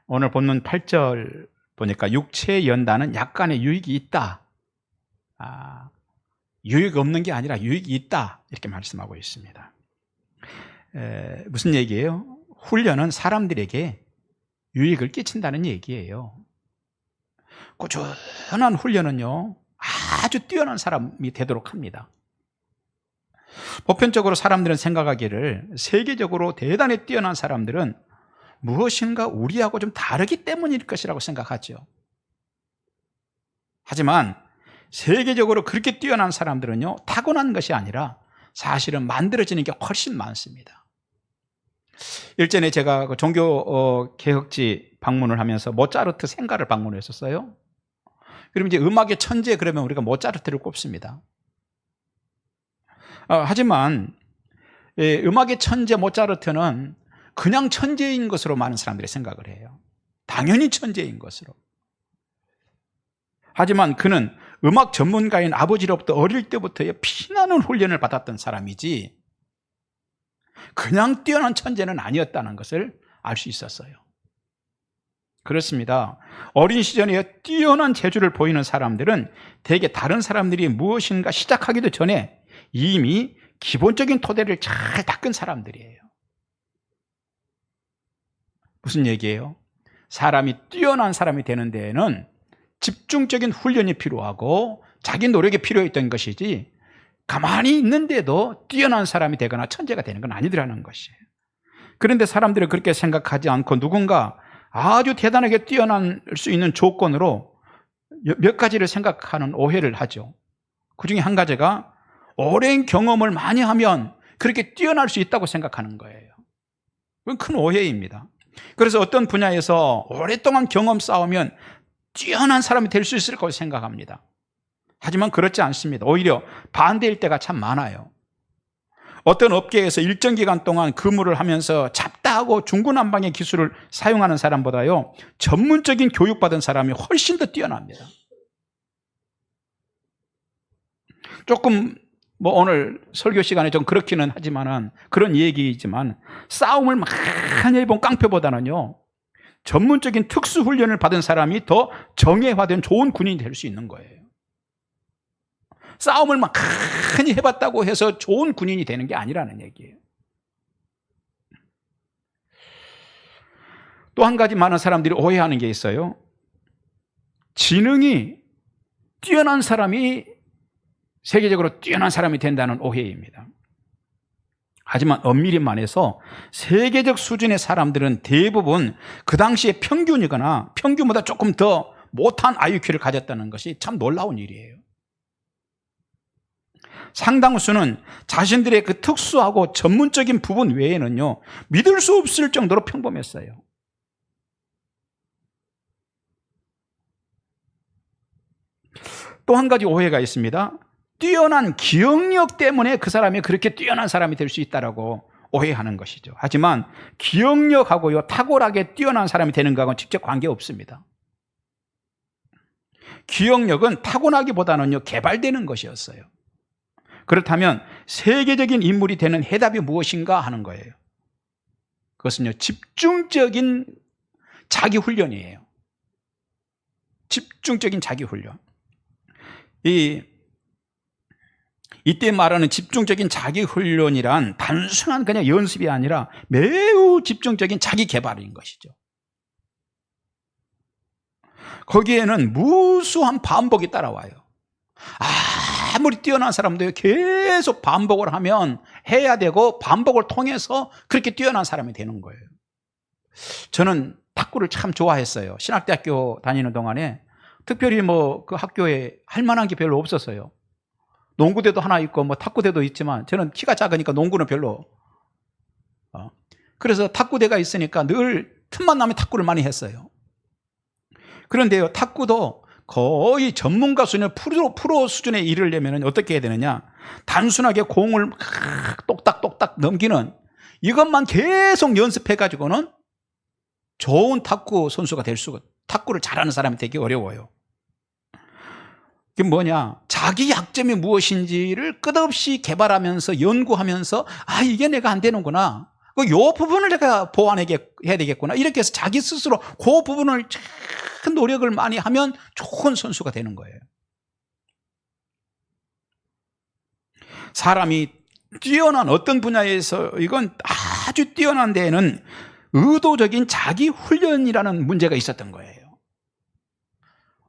오늘 본문 8절 보니까 육체의 연단은 약간의 유익이 있다. 유익 없는 게 아니라 유익이 있다. 이렇게 말씀하고 있습니다. 무슨 얘기예요? 훈련은 사람들에게 유익을 끼친다는 얘기예요. 꾸준한 훈련은요, 아주 뛰어난 사람이 되도록 합니다. 보편적으로 사람들은 생각하기를 세계적으로 대단히 뛰어난 사람들은 무엇인가 우리하고 좀 다르기 때문일 것이라고 생각하죠. 하지만 세계적으로 그렇게 뛰어난 사람들은요, 타고난 것이 아니라 사실은 만들어지는 게 훨씬 많습니다. 일전에 제가 그 종교 개혁지 방문을 하면서 모차르트 생가를 방문했었어요. 그럼 이제 음악의 천재 그러면 우리가 모차르트를 꼽습니다. 하지만 음악의 천재 모차르트는 그냥 천재인 것으로 많은 사람들이 생각을 해요. 당연히 천재인 것으로. 하지만 그는 음악 전문가인 아버지로부터 어릴 때부터 피나는 훈련을 받았던 사람이지 그냥 뛰어난 천재는 아니었다는 것을 알 수 있었어요. 그렇습니다. 어린 시절에 뛰어난 재주를 보이는 사람들은 대개 다른 사람들이 무엇인가 시작하기도 전에 이미 기본적인 토대를 잘 닦은 사람들이에요. 무슨 얘기예요? 사람이 뛰어난 사람이 되는 데에는 집중적인 훈련이 필요하고 자기 노력이 필요했던 것이지 가만히 있는데도 뛰어난 사람이 되거나 천재가 되는 건 아니더라는 것이에요. 그런데 사람들은 그렇게 생각하지 않고 누군가 아주 대단하게 뛰어날 수 있는 조건으로 몇 가지를 생각하는 오해를 하죠. 그 중에 한 가지가 오랜 경험을 많이 하면 그렇게 뛰어날 수 있다고 생각하는 거예요. 그건 큰 오해입니다. 그래서 어떤 분야에서 오랫동안 경험 쌓으면 뛰어난 사람이 될 수 있을 거라고 생각합니다. 하지만 그렇지 않습니다. 오히려 반대일 때가 참 많아요. 어떤 업계에서 일정 기간 동안 근무를 하면서 잡다하고 중구난방의 기술을 사용하는 사람보다요, 전문적인 교육받은 사람이 훨씬 더 뛰어납니다. 조금 오늘 설교 시간에 좀 그렇기는 하지만은 그런 얘기이지만 싸움을 많이 해본 깡패보다는요, 전문적인 특수 훈련을 받은 사람이 더 정예화된 좋은 군인이 될 수 있는 거예요. 싸움을 많이 해봤다고 해서 좋은 군인이 되는 게 아니라는 얘기예요. 또 한 가지 많은 사람들이 오해하는 게 있어요. 지능이 뛰어난 사람이 세계적으로 뛰어난 사람이 된다는 오해입니다. 하지만 엄밀히 말해서 세계적 수준의 사람들은 대부분 그 당시에 평균이거나 평균보다 조금 더 못한 IQ를 가졌다는 것이 참 놀라운 일이에요. 상당수는 자신들의 그 특수하고 전문적인 부분 외에는요, 믿을 수 없을 정도로 평범했어요. 또 한 가지 오해가 있습니다. 뛰어난 기억력 때문에 그 사람이 그렇게 뛰어난 사람이 될 수 있다라고 오해하는 것이죠. 하지만 기억력하고요, 탁월하게 뛰어난 사람이 되는 것하고는 직접 관계없습니다. 기억력은 타고나기보다는요, 개발되는 것이었어요. 그렇다면 세계적인 인물이 되는 해답이 무엇인가 하는 거예요. 그것은요, 집중적인 자기 훈련이에요. 집중적인 자기 훈련. 이때 말하는 집중적인 자기 훈련이란 단순한 그냥 연습이 아니라 매우 집중적인 자기 개발인 것이죠. 거기에는 무수한 반복이 따라와요. 아무리 뛰어난 사람도 계속 반복을 하면 해야 되고 반복을 통해서 그렇게 뛰어난 사람이 되는 거예요. 저는 탁구를 참 좋아했어요. 신학대학교 다니는 동안에 특별히 그 학교에 할 만한 게 별로 없었어요. 농구대도 하나 있고 탁구대도 있지만 저는 키가 작으니까 농구는 별로. 그래서 탁구대가 있으니까 늘 틈만 나면 탁구를 많이 했어요. 그런데요, 탁구도 거의 전문가 수준의 프로 수준에 이르려면 어떻게 해야 되느냐, 단순하게 공을 똑딱똑딱 넘기는 이것만 계속 연습해가지고는 좋은 탁구 선수가 될 수가, 탁구를 잘하는 사람이 되기 어려워요. 그게 뭐냐, 자기 약점이 무엇인지를 끝없이 개발하면서 연구하면서 이게 내가 안 되는구나, 요 부분을 내가 보완해야 되겠구나. 이렇게 해서 자기 스스로 그 부분을 큰 노력을 많이 하면 좋은 선수가 되는 거예요. 사람이 뛰어난 어떤 분야에서 이건 아주 뛰어난 데에는 의도적인 자기 훈련이라는 문제가 있었던 거예요.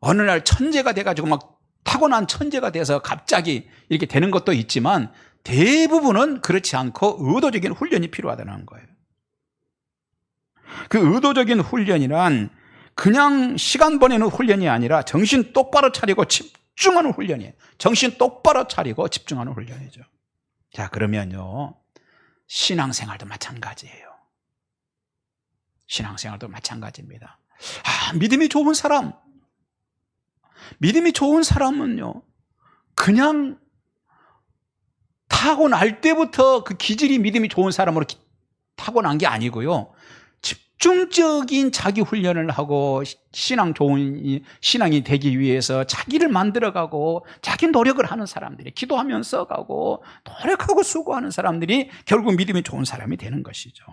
어느 날 천재가 돼가지고 막 타고난 천재가 돼서 갑자기 이렇게 되는 것도 있지만 대부분은 그렇지 않고 의도적인 훈련이 필요하다는 거예요. 그 의도적인 훈련이란 그냥 시간 보내는 훈련이 아니라 정신 똑바로 차리고 집중하는 훈련이에요. 정신 똑바로 차리고 집중하는 훈련이죠. 자, 그러면요, 신앙생활도 마찬가지예요. 신앙생활도 마찬가지입니다. 믿음이 좋은 사람은요, 그냥 타고날 때부터 그 기질이 믿음이 좋은 사람으로 타고난 게 아니고요, 집중적인 자기 훈련을 하고 신앙이 되기 위해서 자기를 만들어가고 자기 노력을 하는 사람들이, 기도하면서 가고 노력하고 수고하는 사람들이 결국 믿음이 좋은 사람이 되는 것이죠.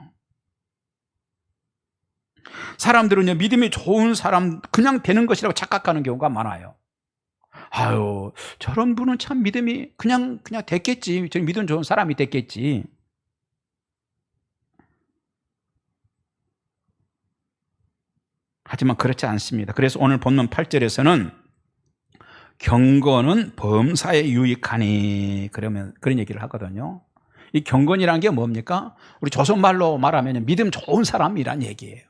사람들은요, 믿음이 좋은 사람 그냥 되는 것이라고 착각하는 경우가 많아요. 저런 분은 참 믿음이 그냥 됐겠지. 저 믿음 좋은 사람이 됐겠지. 하지만 그렇지 않습니다. 그래서 오늘 본문 8절에서는 경건은 범사에 유익하니 그런 얘기를 하거든요. 이 경건이란 게 뭡니까? 우리 조선말로 말하면 믿음 좋은 사람이란 얘기예요.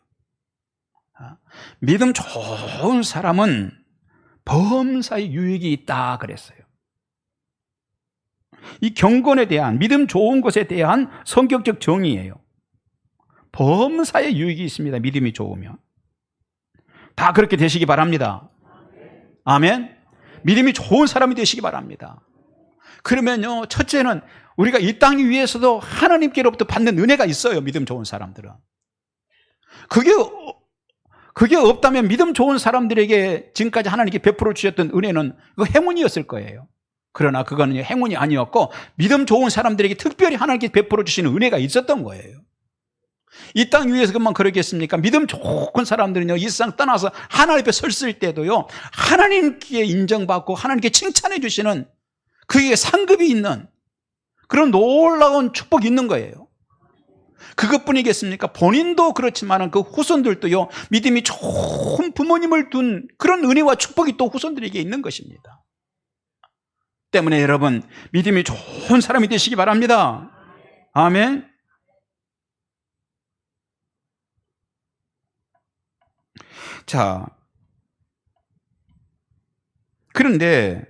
믿음 좋은 사람은 범사에 유익이 있다 그랬어요. 이 경건에 대한, 믿음 좋은 것에 대한 성격적 정의예요. 범사에 유익이 있습니다. 믿음이 좋으면. 다 그렇게 되시기 바랍니다. 아멘. 믿음이 좋은 사람이 되시기 바랍니다. 그러면요, 첫째는 우리가 이 땅 위에서도 하나님께로부터 받는 은혜가 있어요. 믿음 좋은 사람들은. 그게 없다면 믿음 좋은 사람들에게 지금까지 하나님께 베풀어 주셨던 은혜는 그 행운이었을 거예요. 그러나 그거는 행운이 아니었고 믿음 좋은 사람들에게 특별히 하나님께 베풀어 주시는 은혜가 있었던 거예요. 이 땅 위에서 그만 그러겠습니까? 믿음 좋은 사람들은요, 이 세상 떠나서 하나님 앞에 섰을 때도요, 하나님께 인정받고 하나님께 칭찬해 주시는, 그게 상급이 있는 그런 놀라운 축복이 있는 거예요. 그것뿐이겠습니까? 본인도 그렇지만 그 후손들도요, 믿음이 좋은 부모님을 둔 그런 은혜와 축복이 또 후손들에게 있는 것입니다. 때문에 여러분, 믿음이 좋은 사람이 되시기 바랍니다. 아멘. 자, 그런데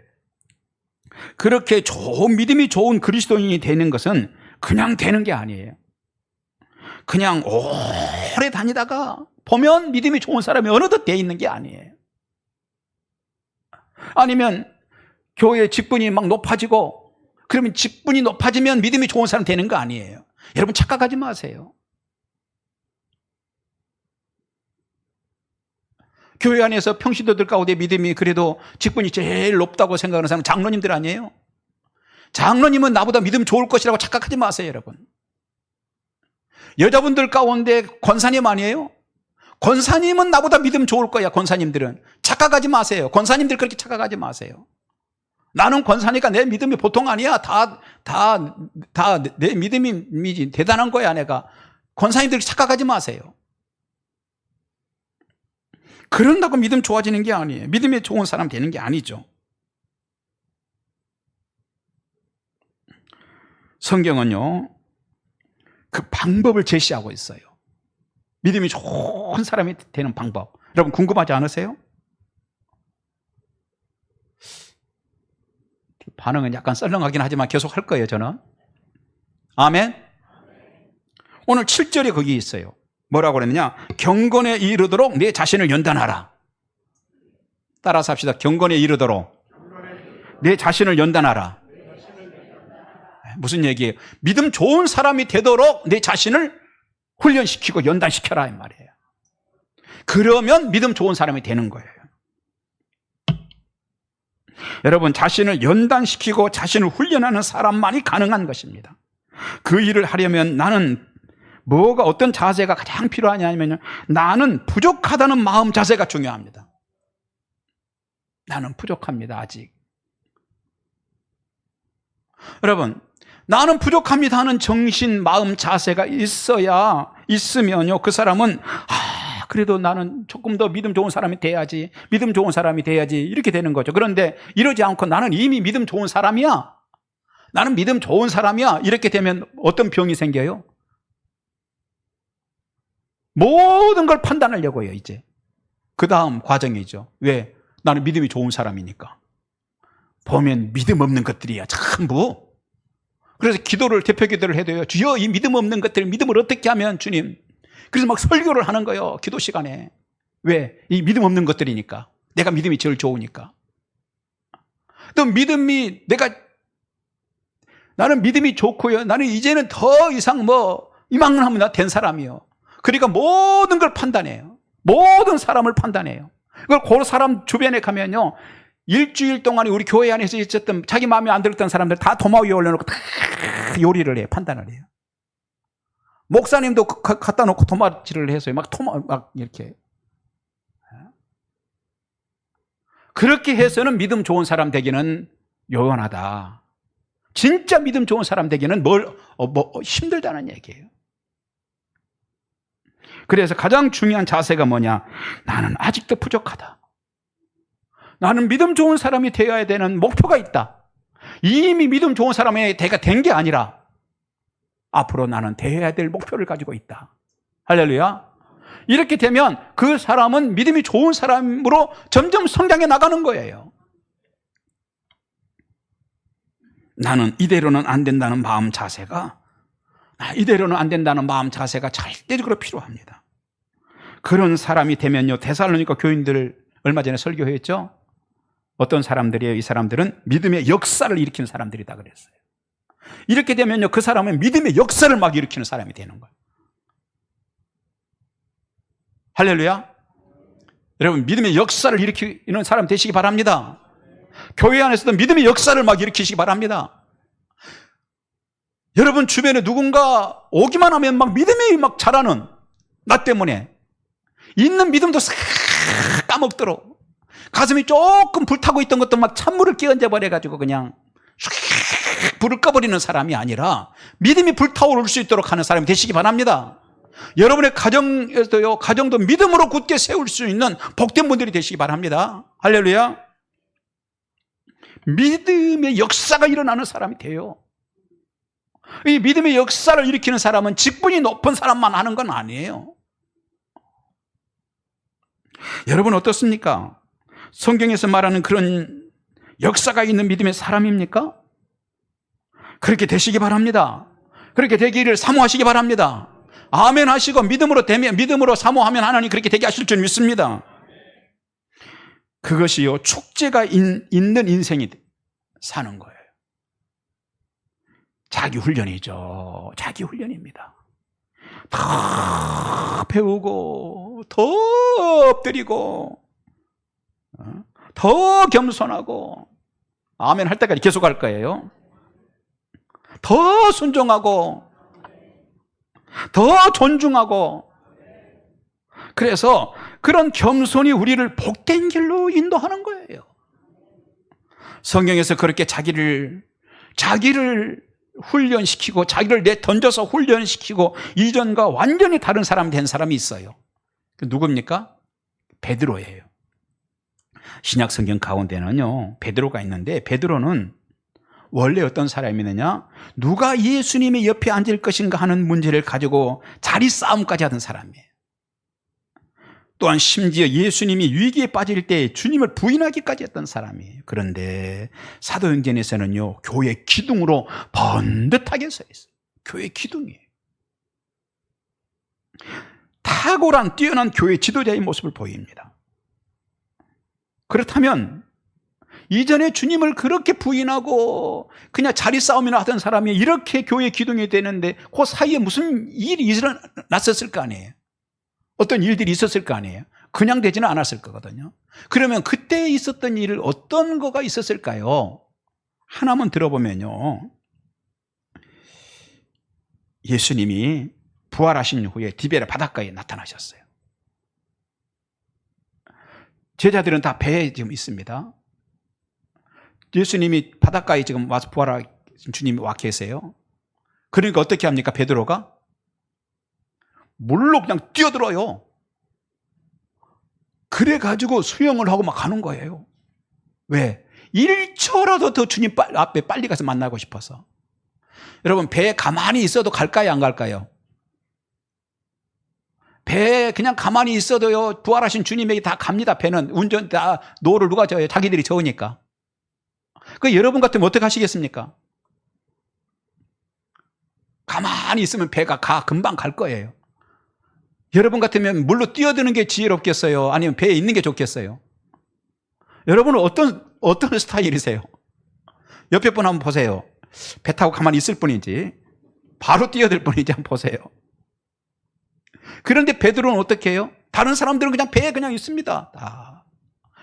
그렇게 좋은, 믿음이 좋은 그리스도인이 되는 것은 그냥 되는 게 아니에요. 그냥 오래 다니다가 보면 믿음이 좋은 사람이 어느덧 돼 있는 게 아니에요. 아니면 교회 직분이 막 높아지고, 그러면 직분이 높아지면 믿음이 좋은 사람 되는 거 아니에요. 여러분 착각하지 마세요. 교회 안에서 평신도들 가운데 믿음이 그래도 직분이 제일 높다고 생각하는 사람은 장로님들 아니에요? 장로님은 나보다 믿음 좋을 것이라고 착각하지 마세요, 여러분. 여자분들 가운데 권사님 아니에요? 권사님은 나보다 믿음 좋을 거야, 권사님들은. 착각하지 마세요. 권사님들 그렇게 착각하지 마세요. 나는 권사니까 내 믿음이 보통 아니야. 내 믿음이 대단한 거야, 내가. 권사님들 착각하지 마세요. 그런다고 믿음 좋아지는 게 아니에요. 믿음이 좋은 사람 되는 게 아니죠. 성경은요, 그 방법을 제시하고 있어요. 믿음이 좋은 사람이 되는 방법. 여러분 궁금하지 않으세요? 반응은 약간 썰렁하긴 하지만 계속 할 거예요, 저는. 아멘. 오늘 7절에 거기 있어요. 뭐라고 그랬느냐? 경건에 이르도록 내 자신을 연단하라. 따라서 합시다. 경건에 이르도록 내 자신을 연단하라. 무슨 얘기예요? 믿음 좋은 사람이 되도록 내 자신을 훈련시키고 연단시켜라, 이 말이에요. 그러면 믿음 좋은 사람이 되는 거예요. 여러분, 자신을 연단시키고 자신을 훈련하는 사람만이 가능한 것입니다. 그 일을 하려면 나는 뭐가 어떤 자세가 가장 필요하냐면요, 나는 부족하다는 마음 자세가 중요합니다. 나는 부족합니다, 아직. 여러분, 나는 부족합니다 하는 정신, 마음, 자세가 있으면요, 그 사람은 그래도 나는 조금 더 믿음 좋은 사람이 돼야지, 믿음 좋은 사람이 돼야지, 이렇게 되는 거죠. 그런데 이러지 않고 나는 이미 믿음 좋은 사람이야, 나는 믿음 좋은 사람이야, 이렇게 되면 어떤 병이 생겨요? 모든 걸 판단하려고 해요, 이제. 그 다음 과정이죠. 왜? 나는 믿음이 좋은 사람이니까. 보면 믿음 없는 것들이야, 전부. 그래서 대표 기도를 해도요, 주여, 이 믿음 없는 것들, 믿음을 어떻게 하면 주님. 그래서 막 설교를 하는 거예요, 기도 시간에. 왜? 이 믿음 없는 것들이니까. 내가 믿음이 제일 좋으니까. 또 나는 믿음이 좋고요, 나는 이제는 더 이상 이만하면 나 된 사람이요. 그러니까 모든 걸 판단해요. 모든 사람을 판단해요. 그 사람 주변에 가면요, 일주일 동안에 우리 교회 안에서 있었던 자기 마음에 안 들었던 사람들 다 도마 위에 올려놓고 다 요리를 해요. 판단을 해요. 목사님도 갖다 놓고 도마질을 해서요. 막 이렇게. 그렇게 해서는 믿음 좋은 사람 되기는 요원하다. 진짜 믿음 좋은 사람 되기는 힘들다는 얘기예요. 그래서 가장 중요한 자세가 뭐냐? 나는 아직도 부족하다. 나는 믿음 좋은 사람이 되어야 되는 목표가 있다. 이미 믿음 좋은 사람이 내가 된 게 아니라 앞으로 나는 되어야 될 목표를 가지고 있다. 할렐루야. 이렇게 되면 그 사람은 믿음이 좋은 사람으로 점점 성장해 나가는 거예요. 나는 이대로는 안 된다는 마음 자세가 절대적으로 필요합니다. 그런 사람이 되면요, 데살로니가 교인들을 얼마 전에 설교했죠. 어떤 사람들이에요? 이 사람들은 믿음의 역사를 일으키는 사람들이다 그랬어요. 이렇게 되면요, 그 사람은 믿음의 역사를 막 일으키는 사람이 되는 거예요. 할렐루야. 여러분, 믿음의 역사를 일으키는 사람 되시기 바랍니다. 교회 안에서도 믿음의 역사를 막 일으키시기 바랍니다. 여러분 주변에 누군가 오기만 하면 막 믿음이 막 자라는, 나 때문에 있는 믿음도 싹 까먹도록, 가슴이 조금 불타고 있던 것도 막 찬물을 끼얹어 버려가지고 그냥 불을 꺼버리는 사람이 아니라 믿음이 불타오를 수 있도록 하는 사람이 되시기 바랍니다. 여러분의 가정도 믿음으로 굳게 세울 수 있는 복된 분들이 되시기 바랍니다. 할렐루야. 믿음의 역사가 일어나는 사람이 돼요. 이 믿음의 역사를 일으키는 사람은 직분이 높은 사람만 하는 건 아니에요. 여러분 어떻습니까? 성경에서 말하는 그런 역사가 있는 믿음의 사람입니까? 그렇게 되시기 바랍니다. 그렇게 되기를 사모하시기 바랍니다. 아멘 하시고 믿음으로 사모하면 하나님 그렇게 되게 하실 줄 믿습니다. 그것이요, 축제가 있는 인생이 사는 거예요. 자기 훈련이죠. 자기 훈련입니다. 더 배우고, 더 엎드리고, 더 겸손하고, 아멘 할 때까지 계속 할 거예요. 더 순종하고, 더 존중하고. 그래서 그런 겸손이 우리를 복된 길로 인도하는 거예요. 성경에서 그렇게 자기를 훈련시키고, 자기를 던져서 훈련시키고 이전과 완전히 다른 사람 된 사람이 있어요. 누굽니까? 베드로예요. 신약 성경 가운데는요, 베드로가 있는데, 베드로는 원래 어떤 사람이느냐, 누가 예수님의 옆에 앉을 것인가 하는 문제를 가지고 자리 싸움까지 하던 사람이에요. 또한 심지어 예수님이 위기에 빠질 때 주님을 부인하기까지 했던 사람이에요. 그런데 사도행전에서는요, 교회 기둥으로 번듯하게 서 있어요. 교회 기둥이에요. 탁월한 뛰어난 교회 지도자의 모습을 보입니다. 그렇다면 이전에 주님을 그렇게 부인하고 그냥 자리 싸움이나 하던 사람이 이렇게 교회 기둥이 되는데 그 사이에 무슨 일이 일어났었을 거 아니에요. 어떤 일들이 있었을 거 아니에요. 그냥 되지는 않았을 거거든요. 그러면 그때 있었던 일, 어떤 거가 있었을까요? 하나만 들어보면요, 예수님이 부활하신 후에 디베라 바닷가에 나타나셨어요. 제자들은 다 배에 지금 있습니다. 예수님이 바닷가에 지금 와서 부활하신 주님이 와 계세요. 그러니까 어떻게 합니까? 베드로가 물로 그냥 뛰어들어요. 그래가지고 수영을 하고 막 가는 거예요. 왜? 1초라도 더 주님 앞에 빨리 가서 만나고 싶어서. 여러분, 배에 가만히 있어도 갈까요? 안 갈까요? 배에 그냥 가만히 있어도요, 부활하신 주님에게 다 갑니다. 배는 운전 다 노를 누가 져요? 자기들이 저으니까. 그 여러분 같으면 어떻게 하시겠습니까? 가만히 있으면 배가 금방 갈 거예요. 여러분 같으면 물로 뛰어드는 게 지혜롭겠어요? 아니면 배에 있는 게 좋겠어요? 여러분은 어떤 스타일이세요? 옆에 분 한번 보세요. 배 타고 가만히 있을 뿐인지 바로 뛰어들 뿐인지 한번 보세요. 그런데 베드로는 어떻게 해요? 다른 사람들은 그냥 배에 그냥 있습니다.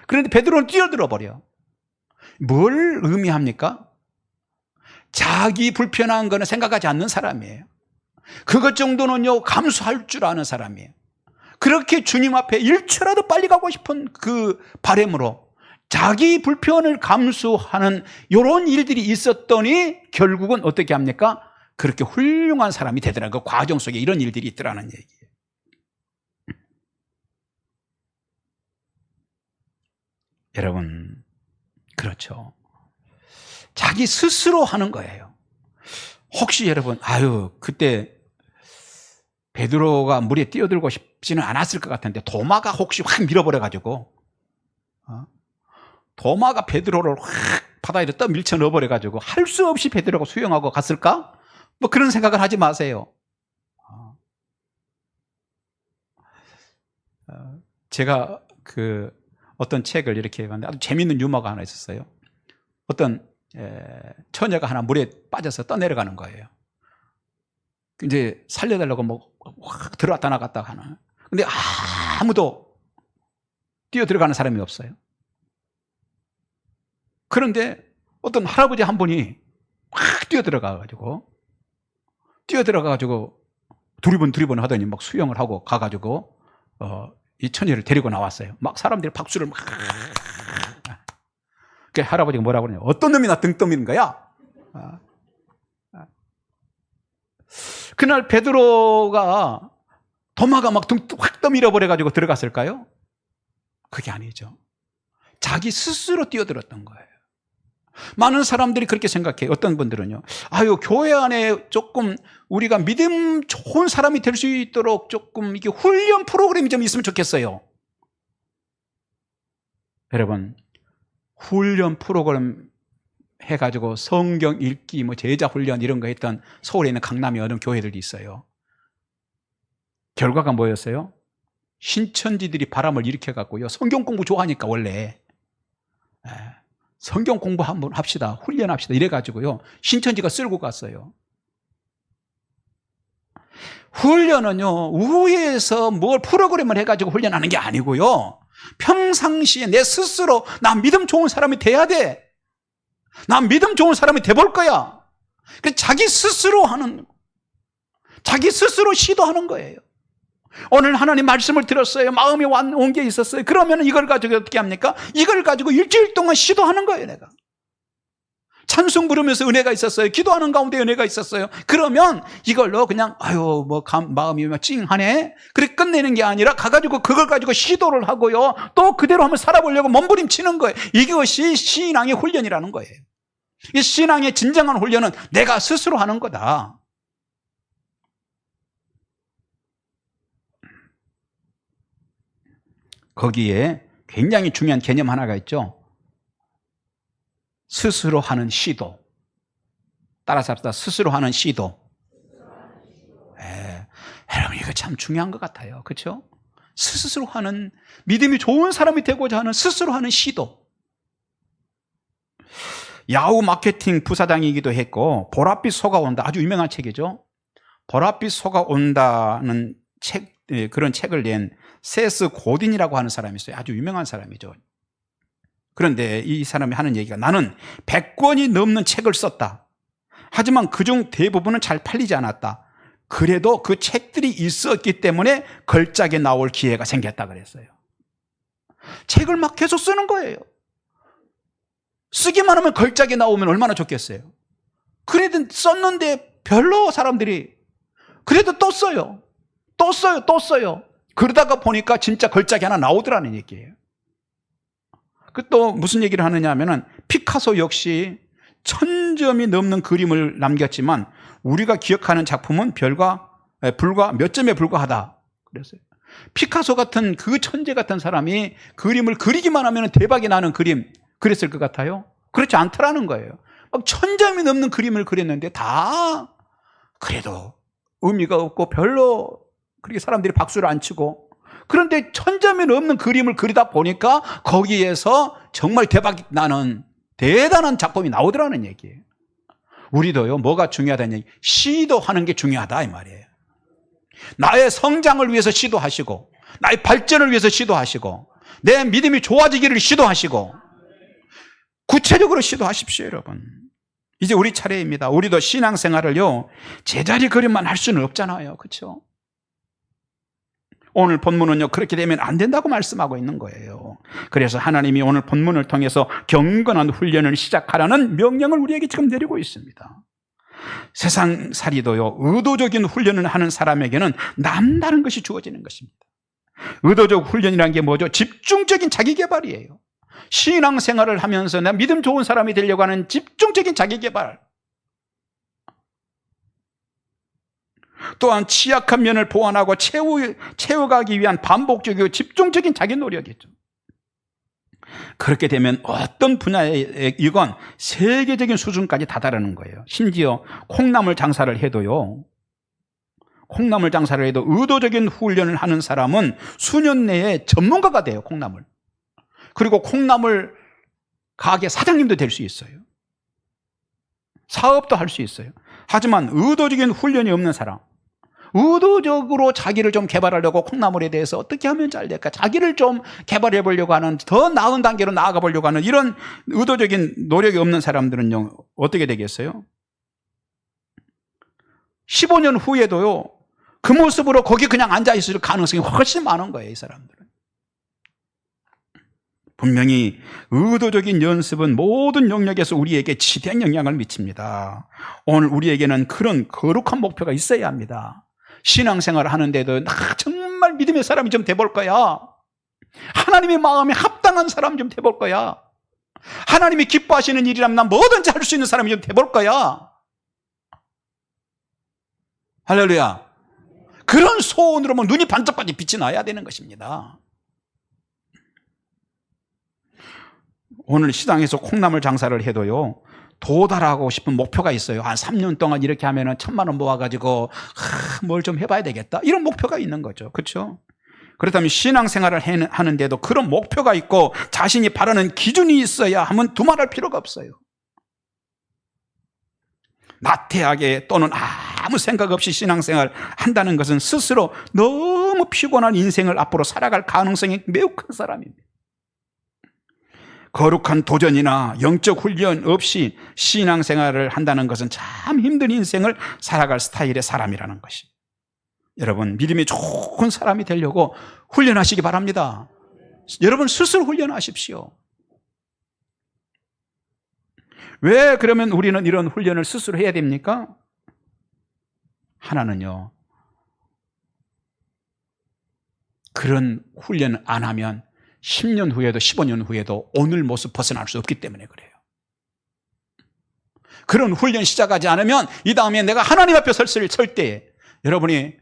그런데 베드로는 뛰어들어 버려. 뭘 의미합니까? 자기 불편한 거는 생각하지 않는 사람이에요. 그것 정도는요, 감수할 줄 아는 사람이에요. 그렇게 주님 앞에 1초라도 빨리 가고 싶은 그 바람으로 자기 불편을 감수하는 이런 일들이 있었더니 결국은 어떻게 합니까? 그렇게 훌륭한 사람이 되더라는 그 과정 속에 이런 일들이 있더라는 얘기예요. 여러분, 그렇죠. 자기 스스로 하는 거예요. 혹시 여러분, 그때 베드로가 물에 뛰어들고 싶지는 않았을 것 같은데 도마가 혹시 확 밀어버려가지고 도마가 베드로를 확 바다에 떠 밀쳐 넣어버려가지고 할 수 없이 베드로가 수영하고 갔을까? 뭐 그런 생각을 하지 마세요. 제가 어떤 책을 이렇게 봤는데 아주 재밌는 유머가 하나 있었어요. 어떤 처녀가 하나 물에 빠져서 떠내려가는 거예요. 이제 살려달라고 뭐 확 들어왔다 나갔다 하나. 근데 아무도 뛰어 들어가는 사람이 없어요. 그런데 어떤 할아버지 한 분이 확 뛰어 들어가가지고 두리번 하더니 막 수영을 하고 가가지고 이 처녀를 데리고 나왔어요. 막 사람들이 박수를 막. 그 할아버지가 뭐라고 그러냐? 어떤 놈이 나 등 떠미는 거야? 그날 베드로가 도마가 막 등 확 떠밀어 버려가지고 들어갔을까요? 그게 아니죠. 자기 스스로 뛰어들었던 거예요. 많은 사람들이 그렇게 생각해요. 어떤 분들은요, 교회 안에 조금 우리가 믿음 좋은 사람이 될 수 있도록 조금 이게 훈련 프로그램이 좀 있으면 좋겠어요. 여러분, 훈련 프로그램 해가지고 성경 읽기, 제자 훈련 이런 거 했던 서울에 있는 강남에 어느 교회들이 있어요. 결과가 뭐였어요? 신천지들이 바람을 일으켜갖고요, 성경 공부 좋아하니까 원래 성경 공부 한번 합시다, 훈련합시다 이래가지고요, 신천지가 쓸고 갔어요. 훈련은요, 우회에서 뭘 프로그램을 해가지고 훈련하는 게 아니고요, 평상시에 내 스스로 나 믿음 좋은 사람이 돼야 돼. 나 믿음 좋은 사람이 돼볼 거야. 그래서 자기 스스로 시도하는 거예요. 오늘 하나님 말씀을 들었어요. 마음이 온 게 있었어요. 그러면 이걸 가지고 어떻게 합니까? 이걸 가지고 일주일 동안 시도하는 거예요, 내가. 찬송 부르면서 은혜가 있었어요. 기도하는 가운데 은혜가 있었어요. 그러면 이걸로 그냥 마음이 찡하네. 그래 끝내는 게 아니라 가가지고 그걸 가지고 시도를 하고요, 또 그대로 한번 살아보려고 몸부림치는 거예요. 이것이 신앙의 훈련이라는 거예요. 이 신앙의 진정한 훈련은 내가 스스로 하는 거다. 거기에 굉장히 중요한 개념 하나가 있죠. 스스로 하는 시도. 따라서 합시다. 스스로 하는 시도. 여러분, 이거 참 중요한 것 같아요. 그렇죠? 스스로 하는, 믿음이 좋은 사람이 되고자 하는 스스로 하는 시도. 야후 마케팅 부사장이기도 했고, 보랏빛 소가 온다, 아주 유명한 책이죠. 보랏빛 소가 온다는 그런 책을 낸 세스 고딘이라고 하는 사람이 있어요. 아주 유명한 사람이죠. 그런데 이 사람이 하는 얘기가, 나는 100권이 넘는 책을 썼다. 하지만 그중 대부분은 잘 팔리지 않았다. 그래도 그 책들이 있었기 때문에 걸작에 나올 기회가 생겼다 그랬어요. 책을 막 계속 쓰는 거예요. 쓰기만 하면 걸작에 나오면 얼마나 좋겠어요. 그래도 썼는데 별로 사람들이 그래도 또 써요. 또 써요. 또 써요. 그러다가 보니까 진짜 걸작이 하나 나오더라는 얘기예요. 그 또 무슨 얘기를 하느냐 하면은 피카소 역시 1000점이 넘는 그림을 남겼지만 우리가 기억하는 작품은 불과 몇 점에 불과하다 그랬어요. 피카소 같은 그 천재 같은 사람이 그림을 그리기만 하면 대박이 나는 그림 그랬을 것 같아요? 그렇지 않더라는 거예요. 막 1000점이 넘는 그림을 그렸는데 다 그래도 의미가 없고 별로 그렇게 사람들이 박수를 안 치고, 그런데 1000점이 넘는 그림을 그리다 보니까 거기에서 정말 대박이 나는 대단한 작품이 나오더라는 얘기예요. 우리도요, 뭐가 중요하다는 얘기, 시도하는 게 중요하다 이 말이에요. 나의 성장을 위해서 시도하시고, 나의 발전을 위해서 시도하시고, 내 믿음이 좋아지기를 시도하시고, 구체적으로 시도하십시오 여러분. 이제 우리 차례입니다. 우리도 신앙생활을요 제자리 그림만 할 수는 없잖아요. 그렇죠? 오늘 본문은요 그렇게 되면 안 된다고 말씀하고 있는 거예요. 그래서 하나님이 오늘 본문을 통해서 경건한 훈련을 시작하라는 명령을 우리에게 지금 내리고 있습니다. 세상살이도요 의도적인 훈련을 하는 사람에게는 남다른 것이 주어지는 것입니다. 의도적 훈련이라는 게 뭐죠? 집중적인 자기개발이에요. 신앙생활을 하면서 내가 믿음 좋은 사람이 되려고 하는 집중적인 자기개발, 또한 취약한 면을 보완하고 채워가기 위한 반복적이고 집중적인 자기 노력이죠. 그렇게 되면 어떤 분야이건 세계적인 수준까지 다다르는 거예요. 심지어 콩나물 장사를 해도 의도적인 훈련을 하는 사람은 수년 내에 전문가가 돼요. 콩나물. 그리고 콩나물 가게 사장님도 될 수 있어요. 사업도 할 수 있어요. 하지만 의도적인 훈련이 없는 사람, 의도적으로 자기를 좀 개발하려고 콩나물에 대해서 어떻게 하면 잘 될까, 자기를 좀 개발해 보려고 하는, 더 나은 단계로 나아가 보려고 하는 이런 의도적인 노력이 없는 사람들은요 어떻게 되겠어요? 15년 후에도요 그 모습으로 거기 그냥 앉아있을 가능성이 훨씬 많은 거예요. 이 사람들은. 분명히 의도적인 연습은 모든 영역에서 우리에게 지대한 영향을 미칩니다. 오늘 우리에게는 그런 거룩한 목표가 있어야 합니다. 신앙생활을 하는데도 나 정말 믿음의 사람이 좀 돼볼 거야. 하나님의 마음에 합당한 사람 좀 돼볼 거야. 하나님이 기뻐하시는 일이라면 난 뭐든지 할 수 있는 사람이 좀 돼볼 거야. 할렐루야. 그런 소원으로만 눈이 반짝반짝 빛이 나야 되는 것입니다. 오늘 시장에서 콩나물 장사를 해도요 도달하고 싶은 목표가 있어요. 한 3년 동안 이렇게 하면은 1000만 원 모아가지고 뭘 좀 해봐야 되겠다, 이런 목표가 있는 거죠. 그렇죠? 그렇다면 신앙생활을 하는데도 그런 목표가 있고 자신이 바라는 기준이 있어야 하면 두말할 필요가 없어요. 나태하게 또는 아무 생각 없이 신앙생활 한다는 것은 스스로 너무 피곤한 인생을 앞으로 살아갈 가능성이 매우 큰 사람입니다. 거룩한 도전이나 영적 훈련 없이 신앙생활을 한다는 것은 참 힘든 인생을 살아갈 스타일의 사람이라는 것이. 여러분, 믿음이 좋은 사람이 되려고 훈련하시기 바랍니다. 여러분 스스로 훈련하십시오. 왜 그러면 우리는 이런 훈련을 스스로 해야 됩니까? 하나는요, 그런 훈련을 안 하면 10년 후에도 15년 후에도 오늘 모습 벗어날 수 없기 때문에 그래요. 그런 훈련 시작하지 않으면 이 다음에 내가 하나님 앞에 설 때, 여러분이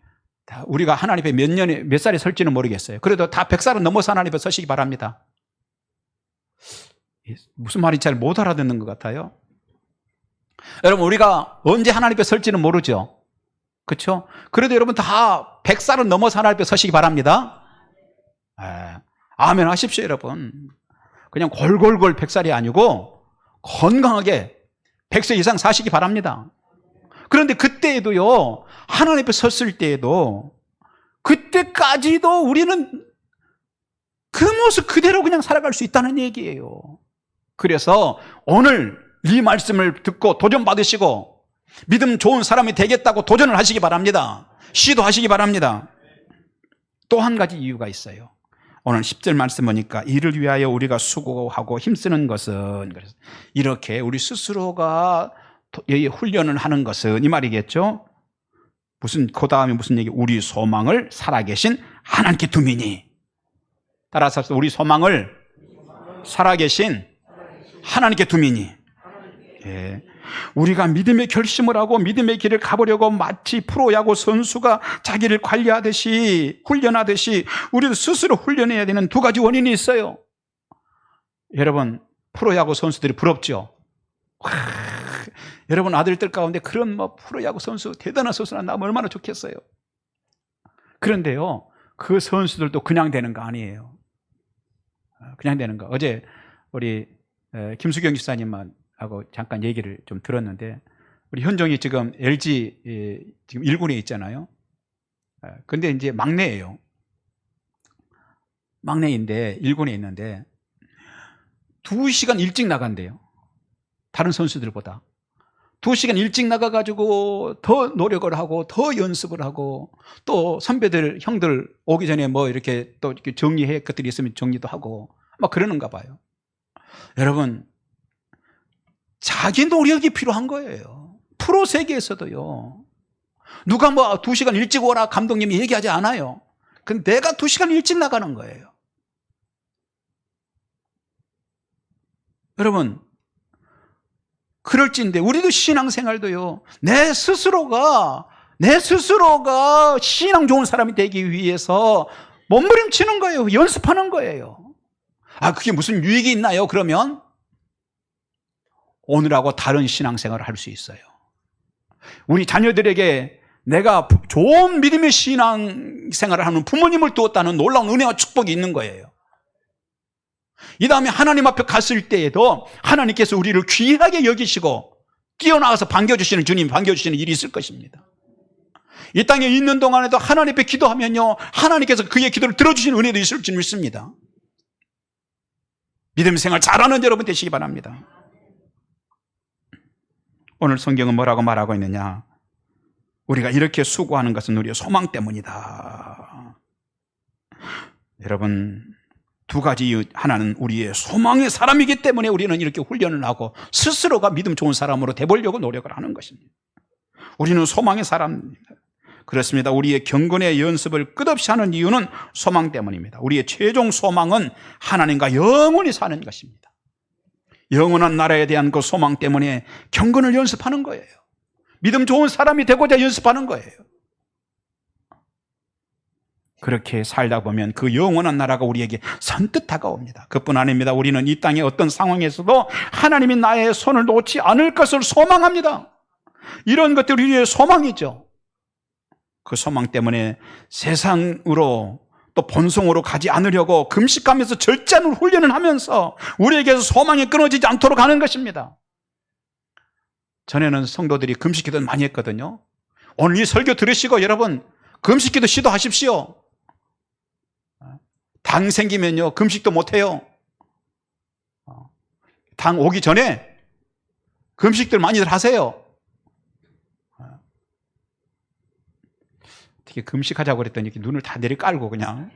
우리가 하나님 앞에 몇 살에 설지는 모르겠어요. 그래도 다 100살은 넘어서 하나님 앞에 서시기 바랍니다. 무슨 말인지 잘 못 알아듣는 것 같아요. 여러분, 우리가 언제 하나님 앞에 설지는 모르죠. 그렇죠? 그래도 여러분 다 100살은 넘어서 하나님 앞에 서시기 바랍니다. 아멘 하십시오. 여러분, 그냥 골골골 100살이 아니고 건강하게 100세 이상 사시기 바랍니다. 그런데 그때에도요, 하나님 앞에 섰을 때에도 그때까지도 우리는 그 모습 그대로 그냥 살아갈 수 있다는 얘기예요. 그래서 오늘 이 말씀을 듣고 도전받으시고 믿음 좋은 사람이 되겠다고 도전을 하시기 바랍니다. 시도하시기 바랍니다. 또 한 가지 이유가 있어요. 오늘 10절 말씀 보니까 이를 위하여 우리가 수고하고 힘쓰는 것은, 그래서 이렇게 우리 스스로가 훈련을 하는 것은 이 말이겠죠. 그 다음에 무슨 얘기? 우리 소망을 살아계신 하나님께 두미니. 따라서 우리 소망을 살아계신 하나님께 두미니. 예. 우리가 믿음의 결심을 하고 믿음의 길을 가보려고 마치 프로야구 선수가 자기를 관리하듯이 훈련하듯이 우리도 스스로 훈련해야 되는 두 가지 원인이 있어요. 여러분, 프로야구 선수들이 부럽죠? 여러분 아들들 가운데 그런 프로야구 선수, 대단한 선수나 나면 얼마나 좋겠어요. 그런데요, 그 선수들도 그냥 되는 거 아니에요. 그냥 되는 거. 어제 우리 김수경 집사님하고 잠깐 얘기를 좀 들었는데, 우리 현종이 지금 LG 지금 1군에 있잖아요. 근데 이제 막내예요. 막내인데 1군에 있는데 2시간 일찍 나간대요. 다른 선수들보다 2시간 일찍 나가가지고 더 노력을 하고 더 연습을 하고, 또 선배들 형들 오기 전에 이렇게 또 이렇게 정리할 것들이 있으면 정리도 하고 막 그러는가 봐요. 여러분, 자기 노력이 필요한 거예요. 프로 세계에서도요, 누가 2시간 일찍 오라 감독님이 얘기하지 않아요. 근데 내가 2시간 일찍 나가는 거예요. 여러분, 그럴진데 우리도 신앙생활도요, 내 스스로가 신앙 좋은 사람이 되기 위해서 몸부림치는 거예요. 연습하는 거예요. 그게 무슨 유익이 있나요? 그러면 오늘하고 다른 신앙생활을 할 수 있어요. 우리 자녀들에게 내가 좋은 믿음의 신앙생활을 하는 부모님을 두었다는 놀라운 은혜와 축복이 있는 거예요. 이 다음에 하나님 앞에 갔을 때에도 하나님께서 우리를 귀하게 여기시고 뛰어나가서 반겨주시는, 주님 반겨주시는 일이 있을 것입니다. 이 땅에 있는 동안에도 하나님 앞에 기도하면요, 하나님께서 그의 기도를 들어주시는 은혜도 있을 줄 믿습니다. 믿음 생활 잘하는 여러분 되시기 바랍니다. 오늘 성경은 뭐라고 말하고 있느냐? 우리가 이렇게 수고하는 것은 우리의 소망 때문이다. 여러분, 두 가지 이유. 하나는 우리의 소망의 사람이기 때문에 우리는 이렇게 훈련을 하고 스스로가 믿음 좋은 사람으로 돼보려고 노력을 하는 것입니다. 우리는 소망의 사람입니다. 그렇습니다. 우리의 경건의 연습을 끝없이 하는 이유는 소망 때문입니다. 우리의 최종 소망은 하나님과 영원히 사는 것입니다. 영원한 나라에 대한 그 소망 때문에 경건을 연습하는 거예요. 믿음 좋은 사람이 되고자 연습하는 거예요. 그렇게 살다 보면 그 영원한 나라가 우리에게 선뜻 다가옵니다. 그뿐 아닙니다. 우리는 이 땅의 어떤 상황에서도 하나님이 나의 손을 놓지 않을 것을 소망합니다. 이런 것들이 우리의 소망이죠. 그 소망 때문에 세상으로 또 본성으로 가지 않으려고 금식하면서 절제하는 훈련을 하면서 우리에게서 소망이 끊어지지 않도록 하는 것입니다. 전에는 성도들이 금식기도 많이 했거든요. 오늘 이 설교 들으시고 여러분 금식기도 시도하십시오. 당 생기면요 금식도 못해요. 당 오기 전에 금식들 많이들 하세요. 어떻게 금식하자고 그랬더니 이렇게 눈을 다 내리깔고 그냥.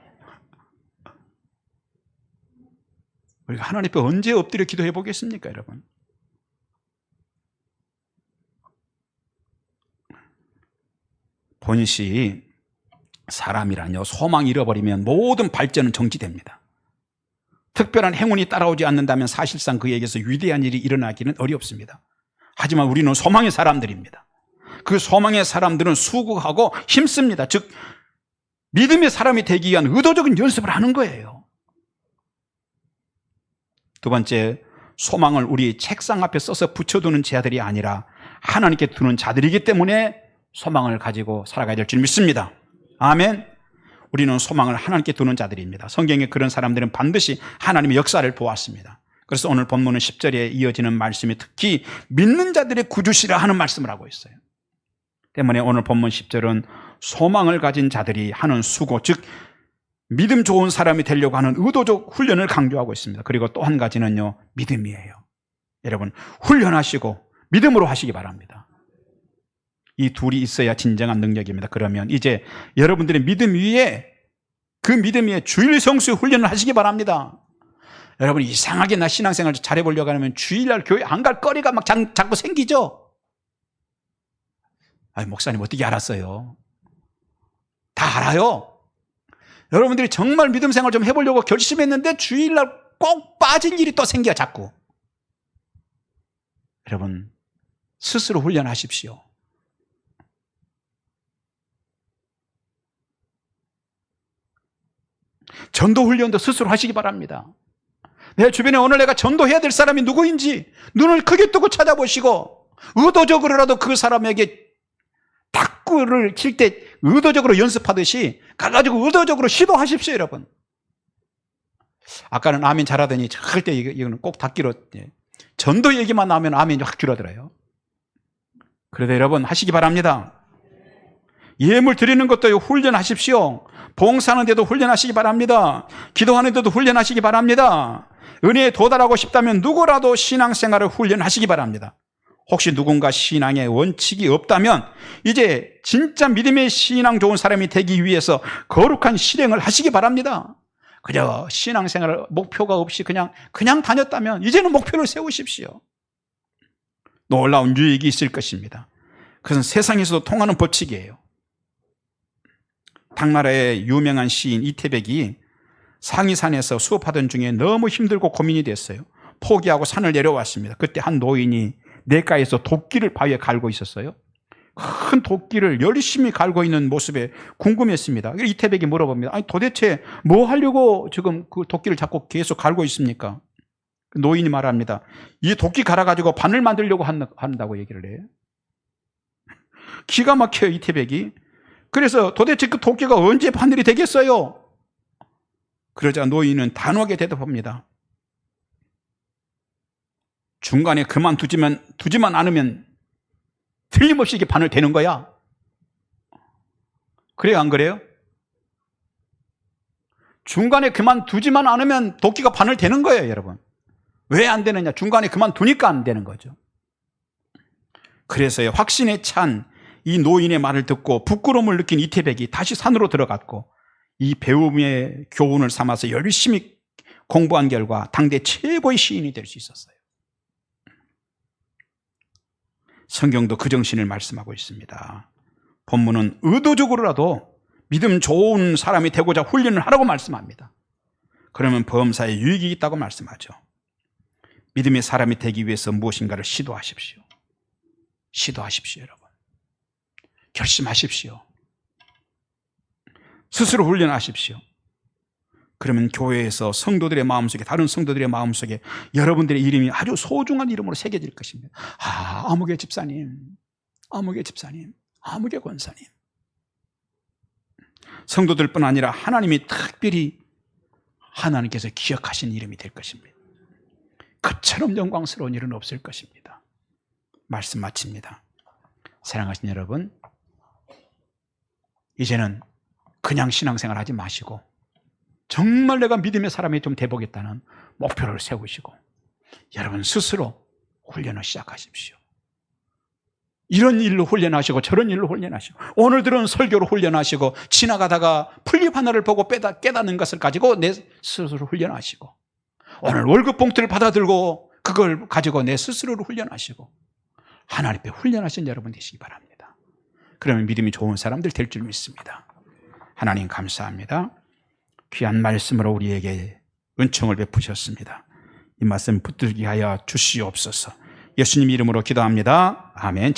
우리가 하나님 앞에 언제 엎드려 기도해 보겠습니까, 여러분? 본시 사람이라뇨, 소망 잃어버리면 모든 발전은 정지됩니다. 특별한 행운이 따라오지 않는다면 사실상 그에게서 위대한 일이 일어나기는 어렵습니다. 하지만 우리는 소망의 사람들입니다. 그 소망의 사람들은 수고하고 힘씁니다. 즉 믿음의 사람이 되기 위한 의도적인 연습을 하는 거예요. 두 번째, 소망을 우리 책상 앞에 써서 붙여두는 자들이 아니라 하나님께 두는 자들이기 때문에 소망을 가지고 살아가야 될 줄 믿습니다. 아멘. 우리는 소망을 하나님께 두는 자들입니다. 성경에 그런 사람들은 반드시 하나님의 역사를 보았습니다. 그래서 오늘 본문은 10절에 이어지는 말씀이 특히 믿는 자들의 구주시라 하는 말씀을 하고 있어요. 때문에 오늘 본문 10절은 소망을 가진 자들이 하는 수고, 즉 믿음 좋은 사람이 되려고 하는 의도적 훈련을 강조하고 있습니다. 그리고 또 한 가지는요, 믿음이에요. 여러분 훈련하시고 믿음으로 하시기 바랍니다. 이 둘이 있어야 진정한 능력입니다. 그러면 이제 여러분들의 믿음 위에, 그 믿음 위에 주일 성수 훈련을 하시기 바랍니다. 여러분, 이상하게 나 신앙생활 잘해보려고 하면 주일날 교회 안 갈 거리가 막 자꾸 생기죠? 아니, 목사님 어떻게 알았어요? 다 알아요. 여러분들이 정말 믿음 생활 좀 해보려고 결심했는데 주일날 꼭 빠질 일이 또 생겨 자꾸. 여러분, 스스로 훈련하십시오. 전도 훈련도 스스로 하시기 바랍니다. 내 주변에 오늘 내가 전도해야 될 사람이 누구인지 눈을 크게 뜨고 찾아보시고, 의도적으로라도 그 사람에게 탁구를 칠 때 의도적으로 연습하듯이 가가지고 의도적으로 시도하십시오, 여러분. 아까는 아멘 잘하더니 절대 이거는 꼭 닫기로, 전도 얘기만 나오면 아멘이 확 줄어들어요. 그래도 여러분 하시기 바랍니다. 예물 드리는 것도 훈련하십시오. 봉사하는 데도 훈련하시기 바랍니다. 기도하는 데도 훈련하시기 바랍니다. 은혜에 도달하고 싶다면 누구라도 신앙생활을 훈련하시기 바랍니다. 혹시 누군가 신앙에 원칙이 없다면 이제 진짜 믿음의 신앙 좋은 사람이 되기 위해서 거룩한 실행을 하시기 바랍니다. 그저 신앙생활 목표가 없이 그냥 다녔다면 이제는 목표를 세우십시오. 놀라운 유익이 있을 것입니다. 그것은 세상에서도 통하는 법칙이에요. 당나라의 유명한 시인 이태백이 상이산에서 수업하던 중에 너무 힘들고 고민이 됐어요. 포기하고 산을 내려왔습니다. 그때 한 노인이 냇가에서 도끼를 바위에 갈고 있었어요. 큰 도끼를 열심히 갈고 있는 모습에 궁금했습니다. 이태백이 물어봅니다. 아니, 도대체 뭐 하려고 지금 그 도끼를 자꾸 계속 갈고 있습니까? 노인이 말합니다. 이 도끼 갈아가지고 바늘 만들려고 한다고 얘기를 해요. 기가 막혀요, 이태백이. 그래서 도대체 그 도끼가 언제 바늘이 되겠어요? 그러자 노인은 단호하게 대답합니다. 중간에 두지만 않으면 틀림없이 이게 바늘 되는 거야. 그래요, 안 그래요? 중간에 그만두지만 않으면 도끼가 바늘 되는 거예요, 여러분. 왜 안 되느냐? 중간에 그만두니까 안 되는 거죠. 그래서요, 확신에 찬 이 노인의 말을 듣고 부끄러움을 느낀 이태백이 다시 산으로 들어갔고 이 배움의 교훈을 삼아서 열심히 공부한 결과 당대 최고의 시인이 될 수 있었어요. 성경도 그 정신을 말씀하고 있습니다. 본문은 의도적으로라도 믿음 좋은 사람이 되고자 훈련을 하라고 말씀합니다. 그러면 범사에 유익이 있다고 말씀하죠. 믿음의 사람이 되기 위해서 무엇인가를 시도하십시오. 시도하십시오, 여러분. 결심하십시오. 스스로 훈련하십시오. 그러면 교회에서 성도들의 마음속에, 다른 성도들의 마음속에 여러분들의 이름이 아주 소중한 이름으로 새겨질 것입니다. 아무개 집사님, 아무개 집사님, 아무개 권사님. 성도들뿐 아니라 하나님이 특별히 하나님께서 기억하신 이름이 될 것입니다. 그처럼 영광스러운 일은 없을 것입니다. 말씀 마칩니다. 사랑하신 여러분, 이제는 그냥 신앙생활 하지 마시고 정말 내가 믿음의 사람이 좀 돼보겠다는 목표를 세우시고 여러분 스스로 훈련을 시작하십시오. 이런 일로 훈련하시고 저런 일로 훈련하시고 오늘 들은 설교로 훈련하시고 지나가다가 풀잎 하나를 보고 깨닫는 것을 가지고 내 스스로 훈련하시고 오늘 월급 봉투를 받아들고 그걸 가지고 내 스스로를 훈련하시고 하나님 앞에 훈련하신 여러분 되시기 바랍니다. 그러면 믿음이 좋은 사람들 될 줄 믿습니다. 하나님 감사합니다. 귀한 말씀으로 우리에게 은총을 베푸셨습니다. 이 말씀 붙들게 하여 주시옵소서. 예수님 이름으로 기도합니다. 아멘.